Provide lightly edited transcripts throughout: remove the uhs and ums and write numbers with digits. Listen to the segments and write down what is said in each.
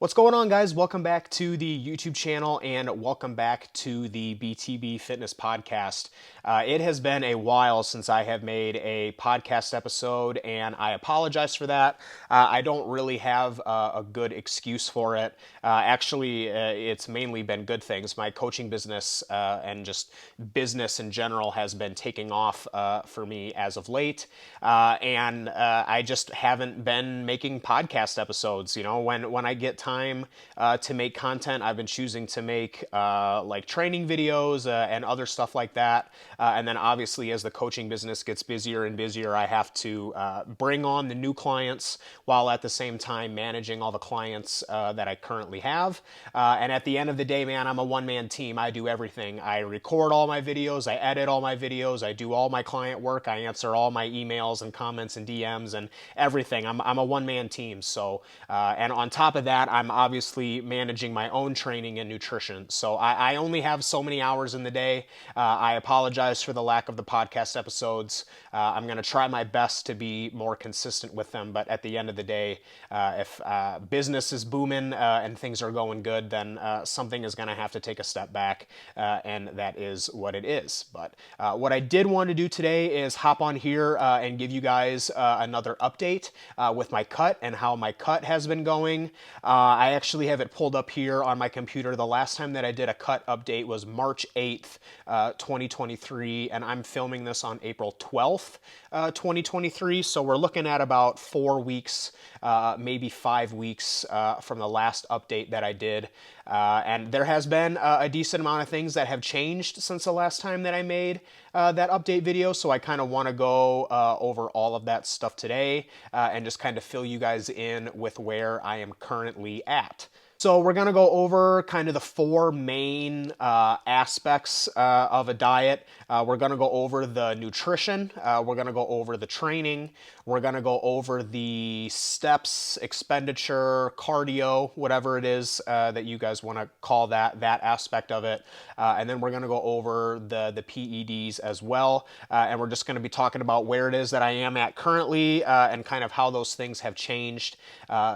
What's going on, guys? Welcome back to the YouTube channel and welcome back to the BTB Fitness Podcast. It has been a while since I have made a podcast episode, and I apologize for that. I don't really have a good excuse for it. It's mainly been good things. My coaching business and just business in general has been taking off for me as of late, and I just haven't been making podcast episodes. You know, when I get time to make content, I've been choosing to make like training videos and other stuff like that. And then obviously as the coaching business gets busier and busier, I have to bring on the new clients while at the same time managing all the clients that I currently have. And at the end of the day, man, I'm a one-man team. I do everything. I record all my videos, I edit all my videos, I do all my client work, I answer all my emails and comments and DMs and everything. I'm a one-man team. So, and on top of that, I'm obviously managing my own training and nutrition. So I only have so many hours in the day. I apologize for the lack of the podcast episodes. I'm going to try my best to be more consistent with them. But at the end of the day, if business is booming and things are going good, then something is going to have to take a step back. And that is what it is. But what I did want to do today is hop on here and give you guys another update with my cut and how my cut has been going. I actually have it pulled up here on my computer. The last time that I did a cut update was March 8th, 2023, and I'm filming this on April 12th, 2023. So we're looking at about 4 weeks, maybe 5 weeks from the last update that I did. And there has been a decent amount of things that have changed since the last time that I made that update video. So I kind of want to go over all of that stuff today and just kind of fill you guys in with where I am currently at. So we're going to go over kind of the four main aspects of a diet. We're going to go over the nutrition. We're going to go over the training. We're going to go over the steps, expenditure, cardio, whatever it is that you guys want to call that aspect of it. And then we're going to go over the PEDs as well. And we're just going to be talking about where it is that I am at currently and kind of how those things have changed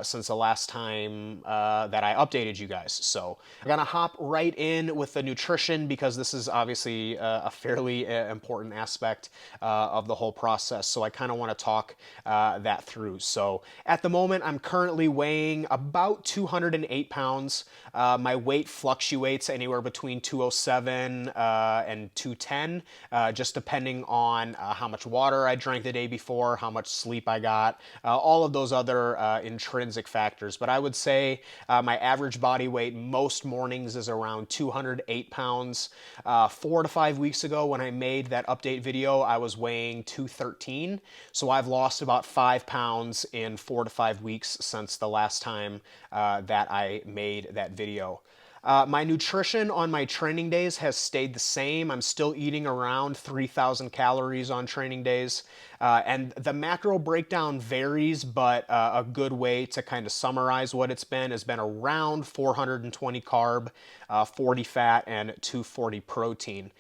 since the last time that I updated you guys. So we're gonna hop right in with the nutrition because this is obviously a fairly important aspect of the whole process. So I kind of want to talk that through. So at the moment, I'm currently weighing about 208 pounds. My weight fluctuates anywhere between 207 and 210, just depending on how much water I drank the day before, how much sleep I got, all of those other intrinsic factors. But I would say my average body weight most mornings is around 208 pounds. 4 to 5 weeks ago when I made that update video, I was weighing 213. So I've lost about 5 pounds in 4 to 5 weeks since the last time that I made that video. My nutrition on my training days has stayed the same. I'm still eating around 3,000 calories on training days. And the macro breakdown varies, but a good way to kind of summarize what it's been has been around 420 carb, 40 fat, and 240 protein.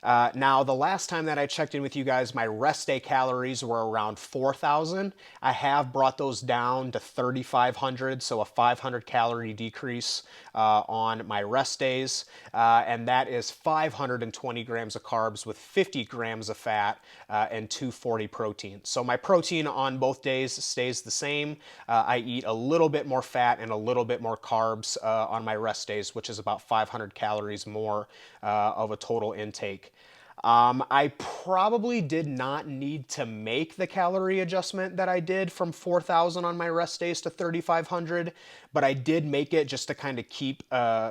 Now, the last time that I checked in with you guys, my rest day calories were around 4,000. I have brought those down to 3,500, so a 500 calorie decrease on my rest days. And that is 520 grams of carbs with 50 grams of fat and 240 protein. So my protein on both days stays the same. I eat a little bit more fat and a little bit more carbs on my rest days, which is about 500 calories more of a total intake. I probably did not need to make the calorie adjustment that I did from 4,000 on my rest days to 3,500, but I did make it just to kind of keep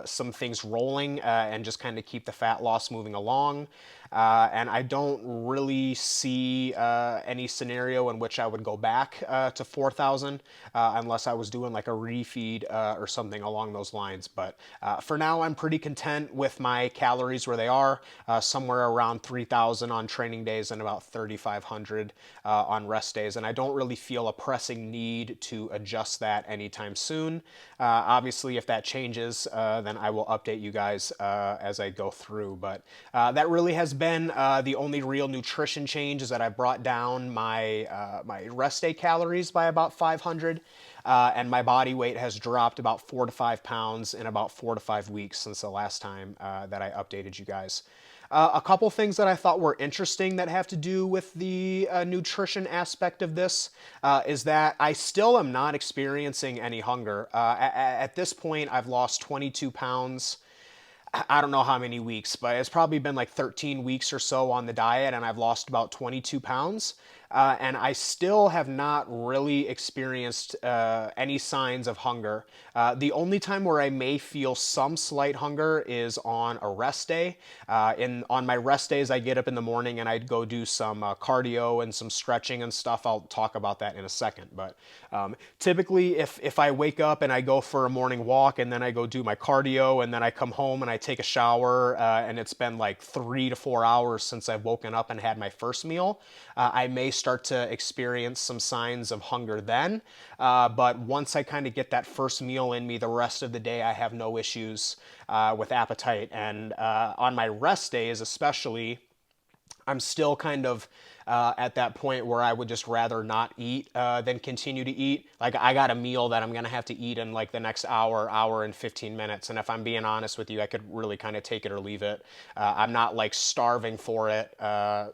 some things rolling and just kind of keep the fat loss moving along. And I don't really see any scenario in which I would go back to 4,000 unless I was doing like a refeed or something along those lines. But for now, I'm pretty content with my calories where they are, somewhere around 3,000 on training days and about 3,500 on rest days. And I don't really feel a pressing need to adjust that anytime soon. Obviously, if that changes, then I will update you guys as I go through. But that really has been the only real nutrition change is that I brought down my rest day calories by about 500, and my body weight has dropped about 4 to 5 pounds in about 4 to 5 weeks since the last time that I updated you guys. A couple things that I thought were interesting that have to do with the nutrition aspect of this is that I still am not experiencing any hunger. At this point, I've lost 22 pounds. I don't know how many weeks, but it's probably been like 13 weeks or so on the diet, and I've lost about 22 pounds. And I still have not really experienced any signs of hunger. The only time where I may feel some slight hunger is on a rest day. On my rest days, I get up in the morning and I'd go do some cardio and some stretching and stuff. I'll talk about that in a second. But typically, if I wake up and I go for a morning walk and then I go do my cardio and then I come home and I take a shower and it's been like 3 to 4 hours since I've woken up and had my first meal, I may start to experience some signs of hunger then. But once I kind of get that first meal in me, the rest of the day I have no issues with appetite. And on my rest days especially, I'm still kind of at that point where I would just rather not eat than continue to eat. Like, I got a meal that I'm going to have to eat in like the next hour and 15 minutes. And if I'm being honest with you, I could really kind of take it or leave it. I'm not like starving for it.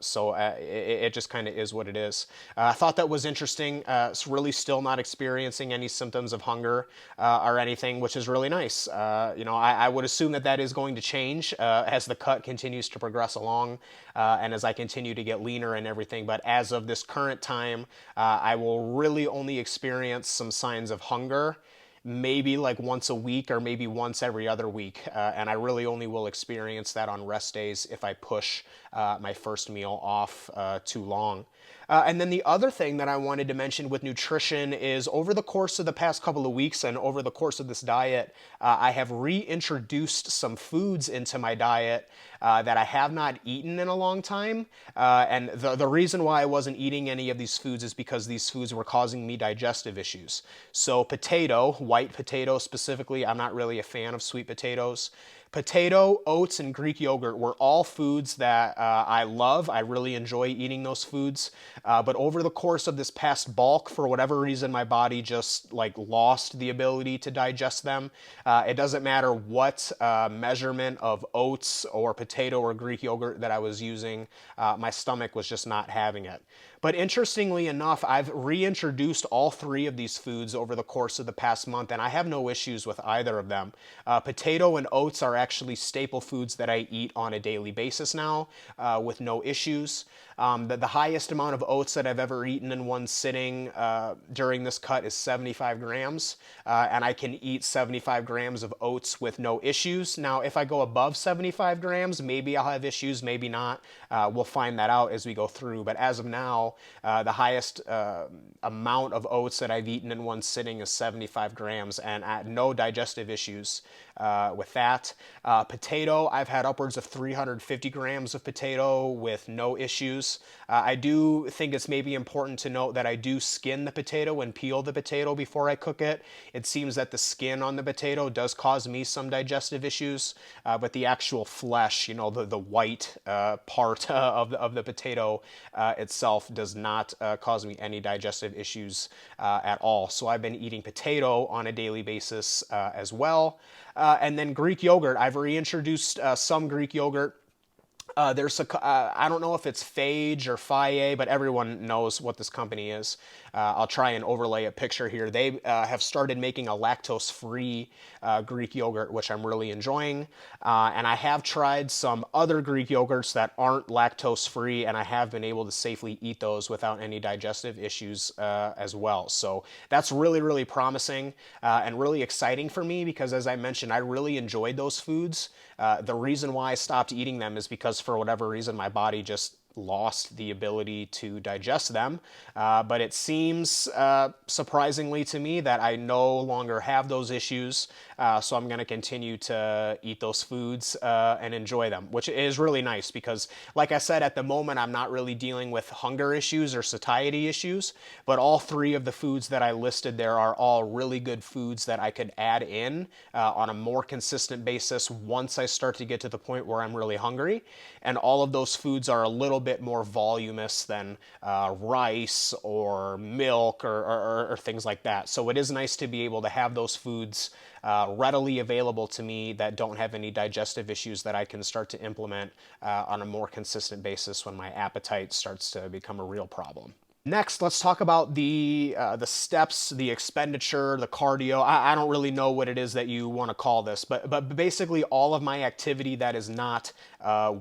So it just kind of is what it is. I thought that was interesting. It's really still not experiencing any symptoms of hunger or anything, which is really nice. I would assume that that is going to change as the cut continues to progress along and as I continue to get leaner and everything. But as of this current time, I will really only experience some signs of hunger maybe like once a week or maybe once every other week. And I really only will experience that on rest days if I push my first meal off too long. And then the other thing that I wanted to mention with nutrition is over the course of the past couple of weeks and over the course of this diet, I have reintroduced some foods into my diet that I have not eaten in a long time. And the reason why I wasn't eating any of these foods is because these foods were causing me digestive issues. So potato, white potato specifically, I'm not really a fan of sweet potatoes. Potato, oats, and Greek yogurt were all foods that I love. I really enjoy eating those foods. But over the course of this past bulk, for whatever reason, my body just like lost the ability to digest them. It doesn't matter what measurement of oats or potato or Greek yogurt that I was using, my stomach was just not having it. But interestingly enough, I've reintroduced all three of these foods over the course of the past month, and I have no issues with either of them. Potato and oats are actually staple foods that I eat on a daily basis now with no issues. The highest amount of oats that I've ever eaten in one sitting during this cut is 75 grams, and I can eat 75 grams of oats with no issues. Now, if I go above 75 grams, maybe I'll have issues, maybe not. We'll find that out as we go through, but as of now, the highest amount of oats that I've eaten in one sitting is 75 grams, and no digestive issues with that. Potato, I've had upwards of 350 grams of potato with no issues. I do think it's maybe important to note that I do skin the potato and peel the potato before I cook it. It seems that the skin on the potato does cause me some digestive issues, but the actual flesh, the white part of the potato itself does not cause me any digestive issues at all. So I've been eating potato on a daily basis as well. And then Greek yogurt, I've reintroduced some Greek yogurt. I don't know if it's Phage or Faye, but everyone knows what this company is. I'll try and overlay a picture here. They have started making a lactose-free Greek yogurt, which I'm really enjoying. And I have tried some other Greek yogurts that aren't lactose-free, and I have been able to safely eat those without any digestive issues as well. So that's really, really promising and really exciting for me because, as I mentioned, I really enjoyed those foods. The reason why I stopped eating them is because for whatever reason my body just lost the ability to digest them. But it seems surprisingly to me that I no longer have those issues. So I'm going to continue to eat those foods and enjoy them, which is really nice because, like I said, at the moment I'm not really dealing with hunger issues or satiety issues. But all three of the foods that I listed there are all really good foods that I could add in on a more consistent basis once I start to get to the point where I'm really hungry. And all of those foods are a little bit more voluminous than rice or milk or things like that. So it is nice to be able to have those foods readily available to me that don't have any digestive issues that I can start to implement on a more consistent basis when my appetite starts to become a real problem. Next, let's talk about the steps, the expenditure, the cardio. I don't really know what it is that you want to call this, but basically all of my activity that is not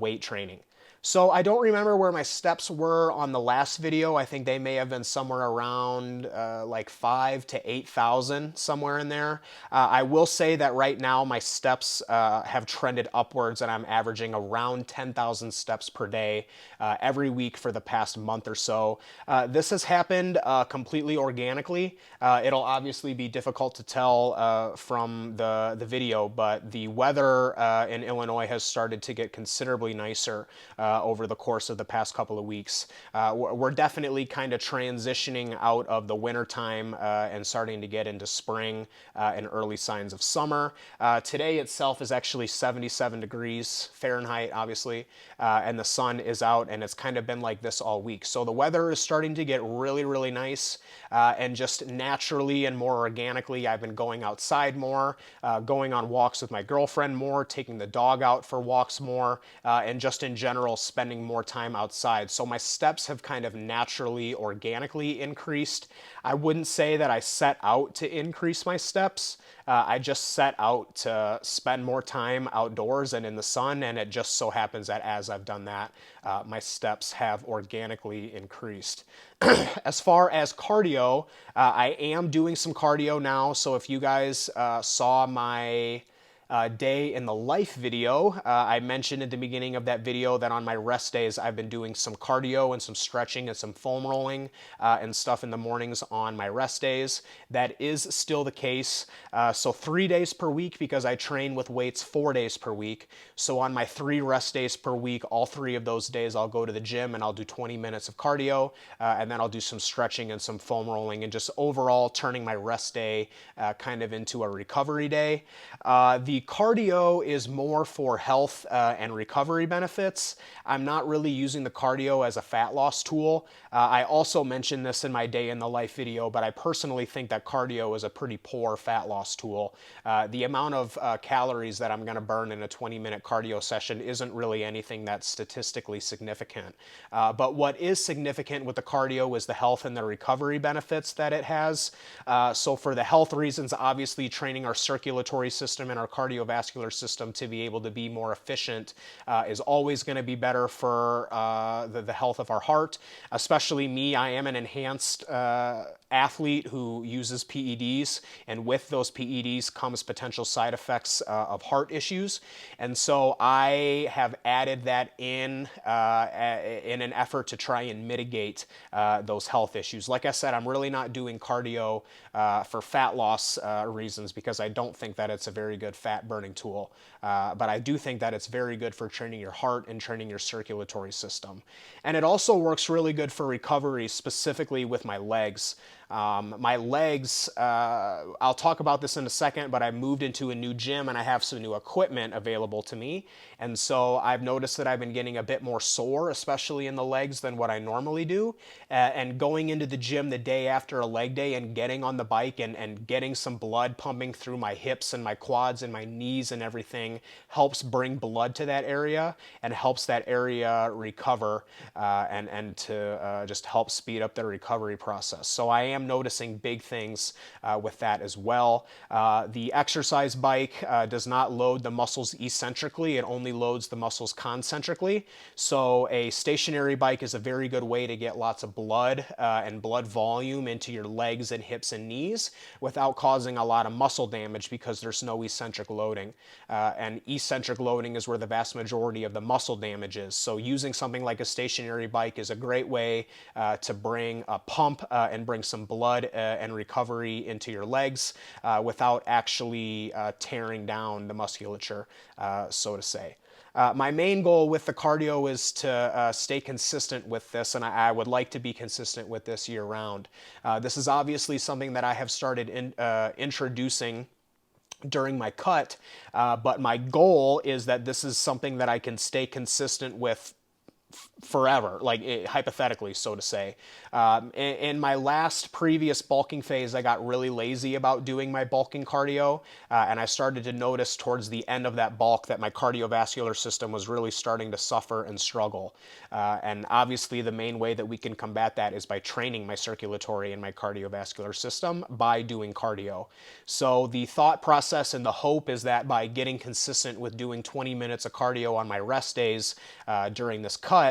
weight training. So I don't remember where my steps were on the last video. I think they may have been somewhere around like 5 to 8,000, somewhere in there. I will say that right now my steps have trended upwards and I'm averaging around 10,000 steps per day every week for the past month or so. This has happened completely organically. It'll obviously be difficult to tell from the video, but the weather in Illinois has started to get considerably nicer over the course of the past couple of weeks. We're definitely kind of transitioning out of the winter time and starting to get into spring and early signs of summer. Today itself is actually 77 degrees Fahrenheit, obviously, and the sun is out, and it's kind of been like this all week. So the weather is starting to get really, really nice, and just naturally and more organically, I've been going outside more, going on walks with my girlfriend more, taking the dog out for walks more, and just in general spending more time outside. So my steps have kind of naturally, organically increased. I wouldn't say that I set out to increase my steps. I just set out to spend more time outdoors and in the sun, and it just so happens that as I've done that, my steps have organically increased. As far as cardio, I am doing some cardio now, so if you guys saw my day in the life video, I mentioned at the beginning of that video that on my rest days I've been doing some cardio and some stretching and some foam rolling and stuff in the mornings on my rest days. That is still the case. So 3 days per week, because I train with weights 4 days per week. So on my 3 rest days per week, all 3 of those days I'll go to the gym and I'll do 20 minutes of cardio, and then I'll do some stretching and some foam rolling, and just overall turning my rest day kind of into a recovery day. The cardio is more for health and recovery benefits. I'm not really using the cardio as a fat loss tool. I also mentioned this in my day in the life video, but I personally think that cardio is a pretty poor fat loss tool. The amount of calories that I'm going to burn in a 20-minute cardio session isn't really anything that's statistically significant. But what is significant with the cardio is the health and the recovery benefits that it has. So for the health reasons, obviously training our circulatory system and our cardiovascular system to be able to be more efficient is always going to be better for the health of our heart. Especially me, I am an enhanced athlete who uses PEDs, and with those PEDs comes potential side effects of heart issues. And so I have added that in an effort to try and mitigate those health issues. Like I said, I'm really not doing cardio for fat loss reasons, because I don't think that it's a very good fat burning tool. But I do think that it's very good for training your heart and training your circulatory system. And it also works really good for recovery, specifically with my legs. My legs, I'll talk about this in a second, but I moved into a new gym and I have some new equipment available to me. And so I've noticed that I've been getting a bit more sore, especially in the legs, than what I normally do. And going into the gym the day after a leg day and getting on the bike and getting some blood pumping through my hips and my quads and my knees and everything helps bring blood to that area and helps that area recover and to just help speed up the recovery process. So I am noticing big things with that as well. The exercise bike does not load the muscles eccentrically, it only loads the muscles concentrically. So a stationary bike is a very good way to get lots of blood and blood volume into your legs and hips and knees without causing a lot of muscle damage, because there's no eccentric loading. And eccentric loading is where the vast majority of the muscle damage is. So using something like a stationary bike is a great way to bring a pump and bring some blood and recovery into your legs without actually tearing down the musculature, so to say. My main goal with the cardio is to stay consistent with this, and I would like to be consistent with this year round. This is obviously something that I have started introducing during my cut, but my goal is that this is something that I can stay consistent with forever, like hypothetically, so to say. In my previous bulking phase, I got really lazy about doing my bulking cardio, and I started to notice towards the end of that bulk that my cardiovascular system was really starting to suffer and struggle. And obviously, the main way that we can combat that is by training my circulatory and my cardiovascular system by doing cardio. So the thought process and the hope is that by getting consistent with doing 20 minutes of cardio on my rest days during this cut,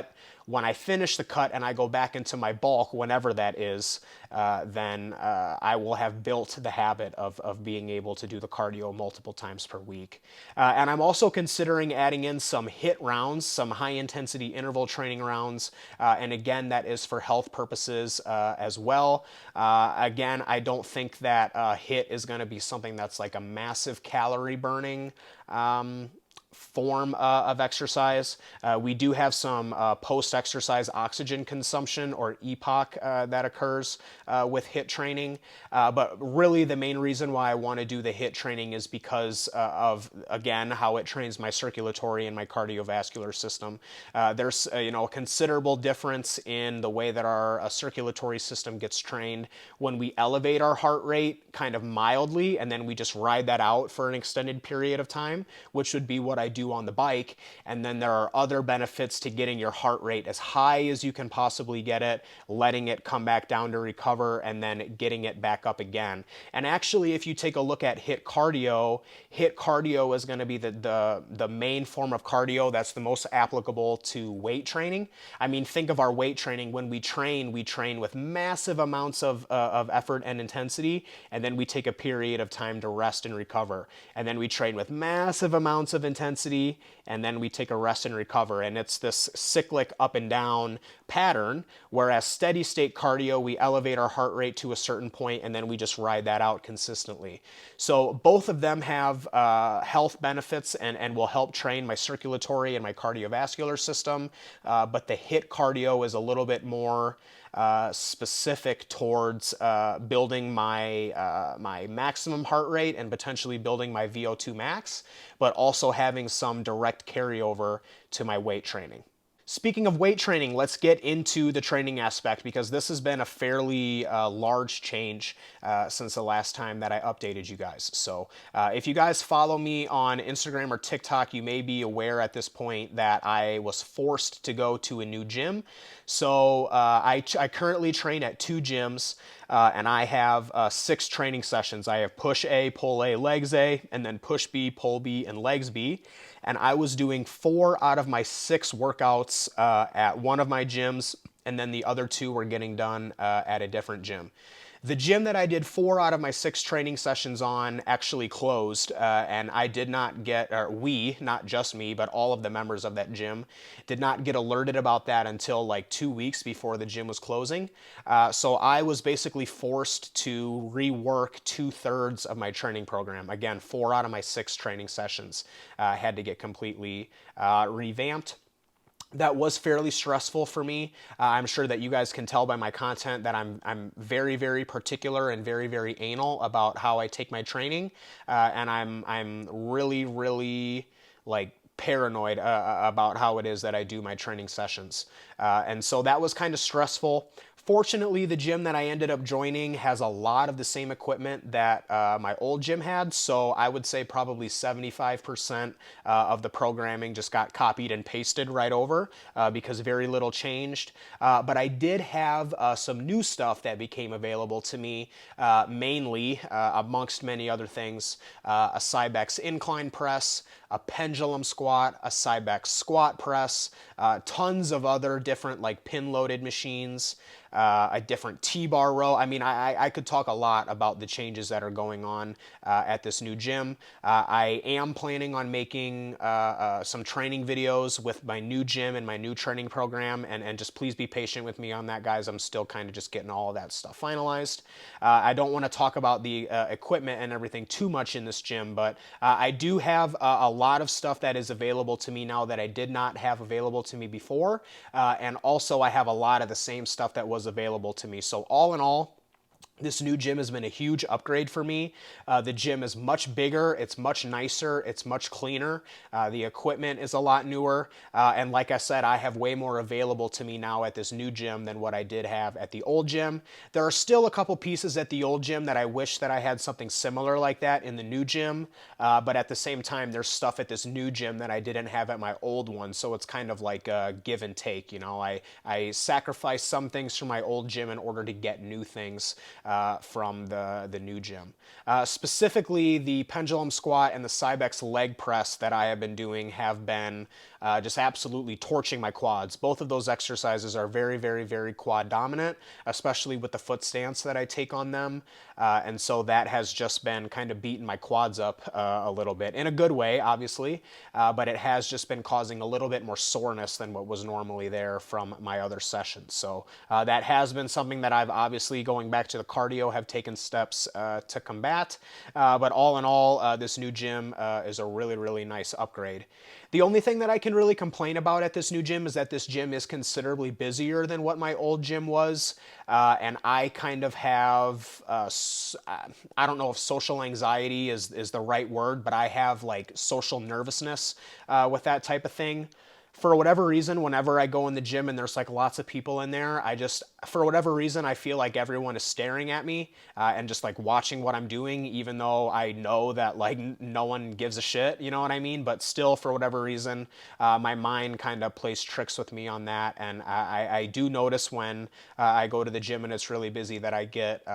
when I finish the cut and I go back into my bulk, whenever that is, then I will have built the habit of being able to do the cardio multiple times per week. And I'm also considering adding in some HIIT rounds, some high intensity interval training rounds. And again, that is for health purposes as well. Again, I don't think that HIIT is going to be something that's like a massive calorie burning form of exercise. We do have some post-exercise oxygen consumption, or EPOC, that occurs with HIIT training. But really the main reason why I want to do the HIIT training is because of, again, how it trains my circulatory and my cardiovascular system. There's a considerable difference in the way that our circulatory system gets trained when we elevate our heart rate kind of mildly and then we just ride that out for an extended period of time, which would be what I do on the bike. And then there are other benefits to getting your heart rate as high as you can possibly get it, letting it come back down to recover, and then getting it back up again. And actually, if you take a look at HIIT cardio is going to be the main form of cardio that's the most applicable to weight training. I mean, think of our weight training. When we train with massive amounts of effort and intensity, and then we take a period of time to rest and recover. And then we train with massive amounts of intensity, and then we take a rest and recover. And it's this cyclic up and down pattern, whereas steady state cardio, we elevate our heart rate to a certain point, and then we just ride that out consistently. So both of them have health benefits and will help train my circulatory and my cardiovascular system, but the HIIT cardio is a little bit more specific towards building my maximum heart rate and potentially building my VO2 max, but also having some direct carryover to my weight training. Speaking of weight training, let's get into the training aspect, because this has been a fairly large change since the last time that I updated you guys. So if you guys follow me on Instagram or TikTok, you may be aware at this point that I was forced to go to a new gym. So I currently train at 2 gyms, and I have 6 training sessions. I have push A, pull A, legs A, and then push B, pull B, and legs B. And I was doing 4 out of my 6 workouts at one of my gyms, and then the other 2 were getting done at a different gym. The gym that I did 4 out of my 6 training sessions on actually closed, and I did not get, or we, not just me, but all of the members of that gym, did not get alerted about that until like 2 weeks before the gym was closing. So I was basically forced to rework 2/3 of my training program. Again, 4 out of my 6 training sessions had to get completely revamped. That was fairly stressful for me. I'm sure that you guys can tell by my content that I'm very, very particular and very, very anal about how I take my training, and I'm really, really like paranoid about how it is that I do my training sessions. And so that was kind of stressful. Fortunately, the gym that I ended up joining has a lot of the same equipment that my old gym had, so I would say probably 75% of the programming just got copied and pasted right over because very little changed. But I did have some new stuff that became available to me, mainly, amongst many other things, a Cybex incline press, a pendulum squat, a Cybex squat press, tons of other different like pin loaded machines, a different T-bar row. I mean, I could talk a lot about the changes that are going on at this new gym. I am planning on making some training videos with my new gym and my new training program, and just please be patient with me on that, guys. I'm still kind of just getting all of that stuff finalized. I don't want to talk about the equipment and everything too much in this gym, but I do have a lot of stuff that is available to me now that I did not have available to me before, and also I have a lot of the same stuff that was available to me. So all in all, this new gym has been a huge upgrade for me. The gym is much bigger, it's much nicer, it's much cleaner. The equipment is a lot newer. And like I said, I have way more available to me now at this new gym than what I did have at the old gym. There are still a couple pieces at the old gym that I wish that I had something similar like that in the new gym. But at the same time, there's stuff at this new gym that I didn't have at my old one. So it's kind of like a give and take. You know, I sacrifice some things from my old gym in order to get new things from the new gym. Specifically, the pendulum squat and the Cybex leg press that I have been doing have been just absolutely torching my quads. Both of those exercises are very, very, very quad dominant, especially with the foot stance that I take on them. And so that has just been kind of beating my quads up a little bit, in a good way, obviously, but it has just been causing a little bit more soreness than what was normally there from my other sessions. So that has been something that I've obviously, going back to the cardio, have taken steps to combat. But all in all, this new gym is a really, really nice upgrade. The only thing that I can really complain about at this new gym is that this gym is considerably busier than what my old gym was. And I kind of have, I don't know if social anxiety is the right word, but I have like social nervousness with that type of thing. For whatever reason, whenever I go in the gym and there's like lots of people in there, for whatever reason, I feel like everyone is staring at me and just like watching what I'm doing, even though I know that like no one gives a shit, you know what I mean? But still, for whatever reason, my mind kind of plays tricks with me on that. And I do notice when I go to the gym and it's really busy that I get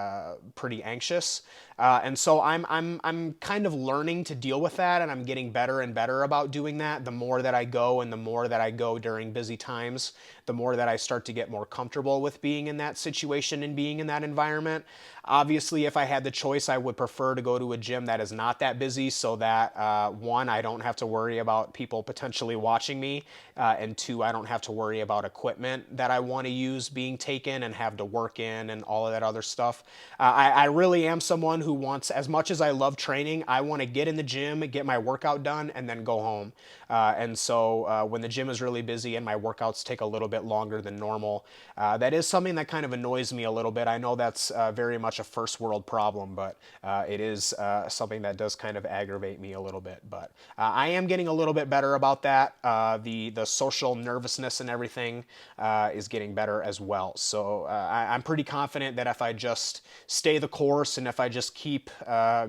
pretty anxious. And so I'm kind of learning to deal with that, and I'm getting better and better about doing that. The more that I go and the more that I go during busy times, the more that I start to get more comfortable with being in that situation and being in that environment. Obviously, if I had the choice, I would prefer to go to a gym that is not that busy so that, one, I don't have to worry about people potentially watching me, and two, I don't have to worry about equipment that I want to use being taken and have to work in and all of that other stuff. I really am someone who wants, as much as I love training, I want to get in the gym, get my workout done, and then go home. And so when the gym is really busy and my workouts take a little bit longer than normal, that is something that kind of annoys me a little bit. I know that's very much a first world problem, but it is something that does kind of aggravate me a little bit. But I am getting a little bit better about that. The social nervousness and everything is getting better as well. So I'm pretty confident that if I just stay the course and if I just keep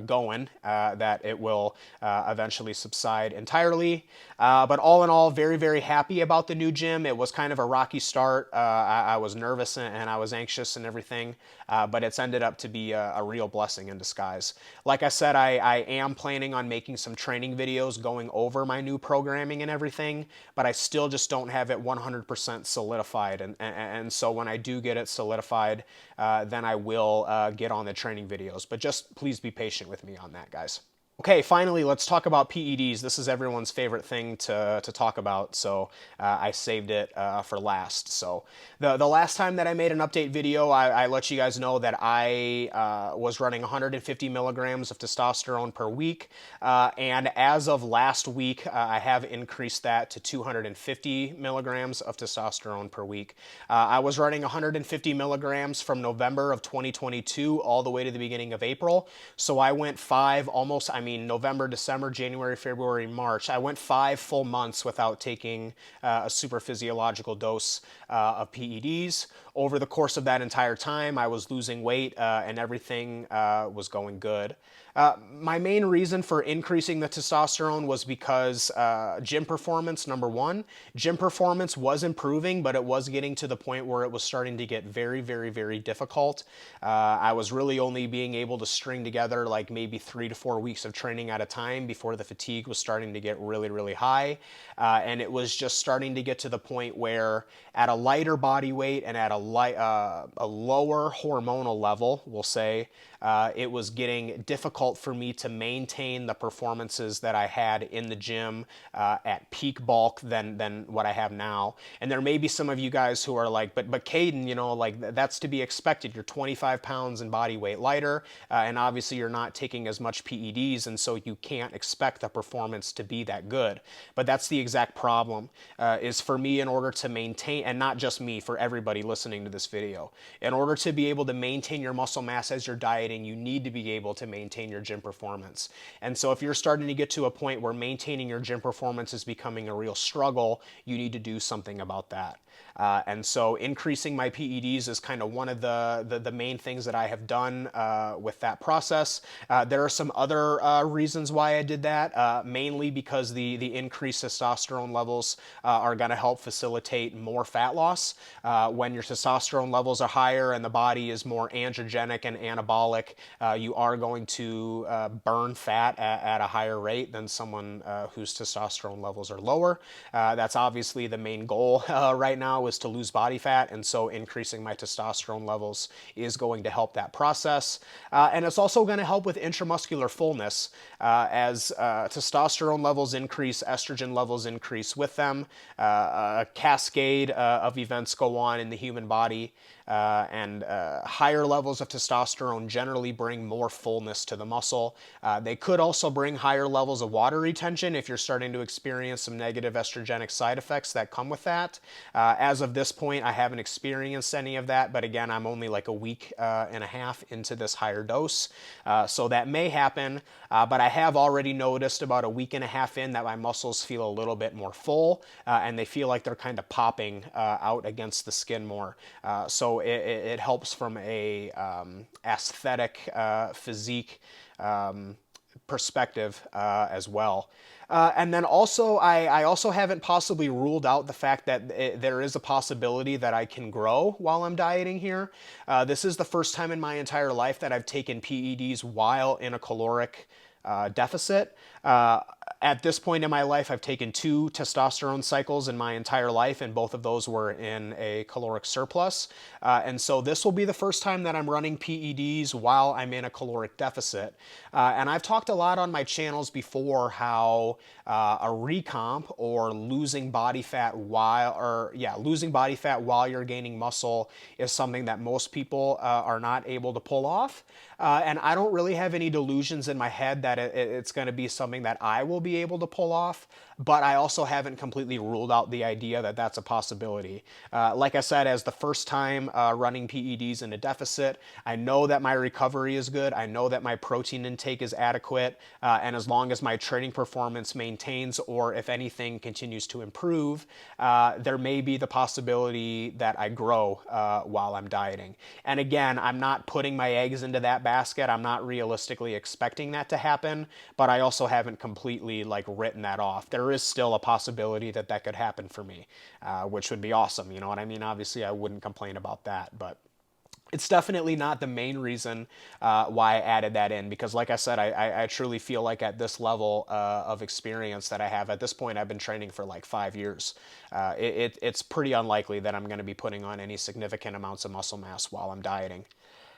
going, that it will eventually subside entirely. But all in all, very, very happy about the new gym. It was kind of a rocky start. I was nervous and I was anxious and everything, but it's ended up to be a real blessing in disguise. Like I said, I am planning on making some training videos going over my new programming and everything, but I still just don't have it 100% solidified. And so when I do get it solidified, then I will get on the training videos. But just please be patient with me on that, guys. Okay, finally, let's talk about PEDs. This is everyone's favorite thing to talk about, so I saved it for last. So the last time that I made an update video, I let you guys know that I was running 150 milligrams of testosterone per week, and as of last week, I have increased that to 250 milligrams of testosterone per week. I was running 150 milligrams from November of 2022 all the way to the beginning of April, so I went November, December, January, February, March. I went 5 full months without taking a super physiological dose of PEDs. Over the course of that entire time, I was losing weight and everything was going good. My main reason for increasing the testosterone was because gym performance, number one. Gym performance was improving, but it was getting to the point where it was starting to get very, very, very difficult. I was really only being able to string together like maybe 3 to 4 weeks of training at a time before the fatigue was starting to get really, really high. And it was just starting to get to the point where at a lighter body weight and at a lower hormonal level, we'll say, it was getting difficult for me to maintain the performances that I had in the gym at peak bulk than what I have now. And there may be some of you guys who are like, but Caidin, you know, like that's to be expected. You're 25 pounds in body weight lighter, and obviously you're not taking as much PEDs, and so you can't expect the performance to be that good. But that's the exact problem, is for me, in order to maintain, and not just me, for everybody listening to this video, in order to be able to maintain your muscle mass as you're dieting, you need to be able to maintain your gym performance. And so if you're starting to get to a point where maintaining your gym performance is becoming a real struggle, you need to do something about that. And so increasing my PEDs is kind of one of the main things that I have done with that process. There are some other reasons why I did that, mainly because the increased testosterone levels are going to help facilitate more fat loss. When your testosterone levels are higher and the body is more androgenic and anabolic, you are going to burn fat at a higher rate than someone whose testosterone levels are lower. That's obviously the main goal right now, is to lose body fat, and so increasing my testosterone levels is going to help that process. And it's also going to help with intramuscular fullness. As testosterone levels increase, estrogen levels increase with them. A cascade of events go on in the human body, and higher levels of testosterone generally bring more fullness to the muscle. They could also bring higher levels of water retention if you're starting to experience some negative estrogenic side effects that come with that. As of this point, I haven't experienced any of that, but again, I'm only like a week and a half into this higher dose, so that may happen, but I have already noticed about a week and a half in that my muscles feel a little bit more full, and they feel like they're kind of popping out against the skin more. So it helps from a aesthetic physique perspective as well. And then also, I also haven't possibly ruled out the fact that there is a possibility that I can grow while I'm dieting here. This is the first time in my entire life that I've taken PEDs while in a caloric deficit. At this point in my life, I've taken 2 testosterone cycles in my entire life, and both of those were in a caloric surplus. And so this will be the first time that I'm running PEDs while I'm in a caloric deficit. And I've talked a lot on my channels before how a recomp, or losing body fat while you're gaining muscle, is something that most people are not able to pull off. And I don't really have any delusions in my head that it's going to be something that I will be able to pull off, but I also haven't completely ruled out the idea that that's a possibility. Like I said, as the first time running PEDs in a deficit, I know that my recovery is good. I know that my protein intake is adequate. And as long as my training performance maintains, or if anything continues to improve, there may be the possibility that I grow while I'm dieting. And again, I'm not putting my eggs into that basket. I'm not realistically expecting that to happen, but I also haven't completely written that off. There is still a possibility that that could happen for me, which would be awesome. You know what I mean? Obviously, I wouldn't complain about that, but it's definitely not the main reason why I added that in, because like I said, I truly feel like at this level of experience that I have at this point, I've been training for like 5 years. It's pretty unlikely that I'm going to be putting on any significant amounts of muscle mass while I'm dieting.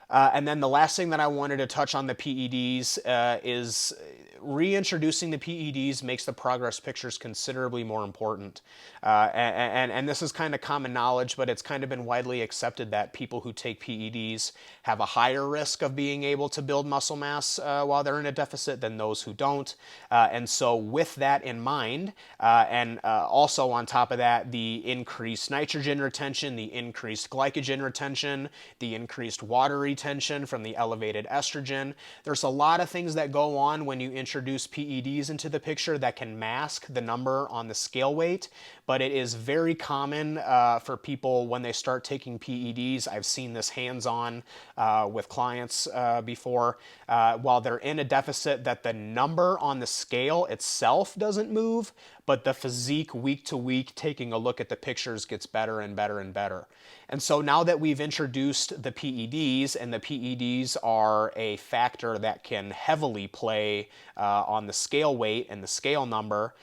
And then the last thing that I wanted to touch on the PEDs is reintroducing the PEDs makes the progress pictures considerably more important. And this is kind of common knowledge, but it's kind of been widely accepted that people who take PEDs have a higher risk of being able to build muscle mass while they're in a deficit than those who don't. And so with that in mind, and also on top of that, the increased nitrogen retention, the increased glycogen retention, the increased water retention from the elevated estrogen, there's a lot of things that go on when you introduce PEDs into the picture that can mask the number on the scale weight. But it is very common for people when they start taking PEDs. I've seen this hands-on with clients before, while they're in a deficit, that the number on the scale itself doesn't move, but the physique week to week, taking a look at the pictures, gets better and better and better. And so now that we've introduced the PEDs, and the PEDs are a factor that can heavily play on the scale weight and the scale number,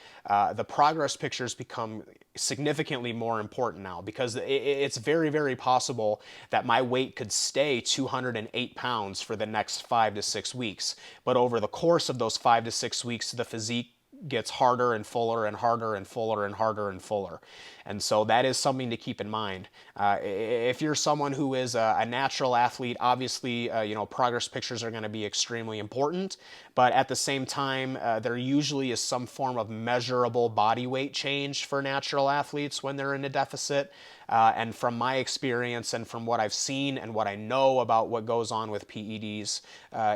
the progress pictures become significantly more important now, because it's very, very possible that my weight could stay 208 pounds for the next 5 to 6 weeks. But over the course of those 5 to 6 weeks, the physique gets harder and fuller and harder and fuller and harder and fuller. And so that is something to keep in mind. If you're someone who is a natural athlete, obviously, progress pictures are going to be extremely important. But at the same time, there usually is some form of measurable body weight change for natural athletes when they're in a deficit. And from my experience and from what I've seen and what I know about what goes on with PEDs,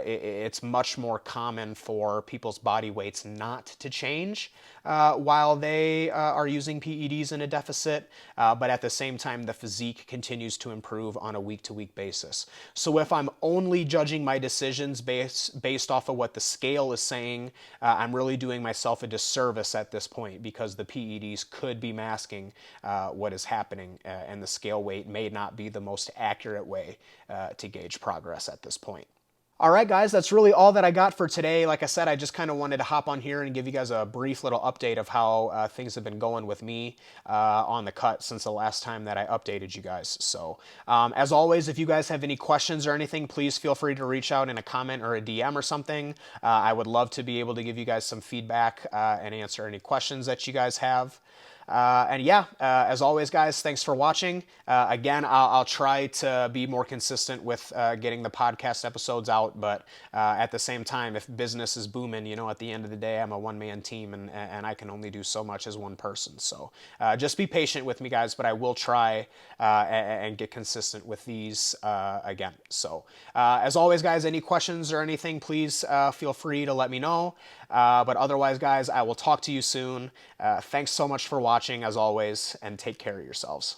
it's much more common for people's body weights not to change while they are using PEDs in a deficit, but at the same time, the physique continues to improve on a week-to-week basis. So if I'm only judging my decisions based off of what the scale is saying, I'm really doing myself a disservice at this point, because the PEDs could be masking what is happening, and the scale weight may not be the most accurate way to gauge progress at this point. All right, guys, that's really all that I got for today. Like I said, I just kind of wanted to hop on here and give you guys a brief little update of how things have been going with me on the cut since the last time that I updated you guys. So, as always, if you guys have any questions or anything, please feel free to reach out in a comment or a DM or something. I would love to be able to give you guys some feedback and answer any questions that you guys have. As always, guys, thanks for watching. Again, I'll try to be more consistent with getting the podcast episodes out, but at the same time, if business is booming, at the end of the day, I'm a one-man team, and I can only do so much as one person. So just be patient with me, guys, but I will try and get consistent with these again. So as always, guys, any questions or anything, please feel free to let me know. But otherwise, guys, I will talk to you soon. Thanks so much for watching, as always, and take care of yourselves.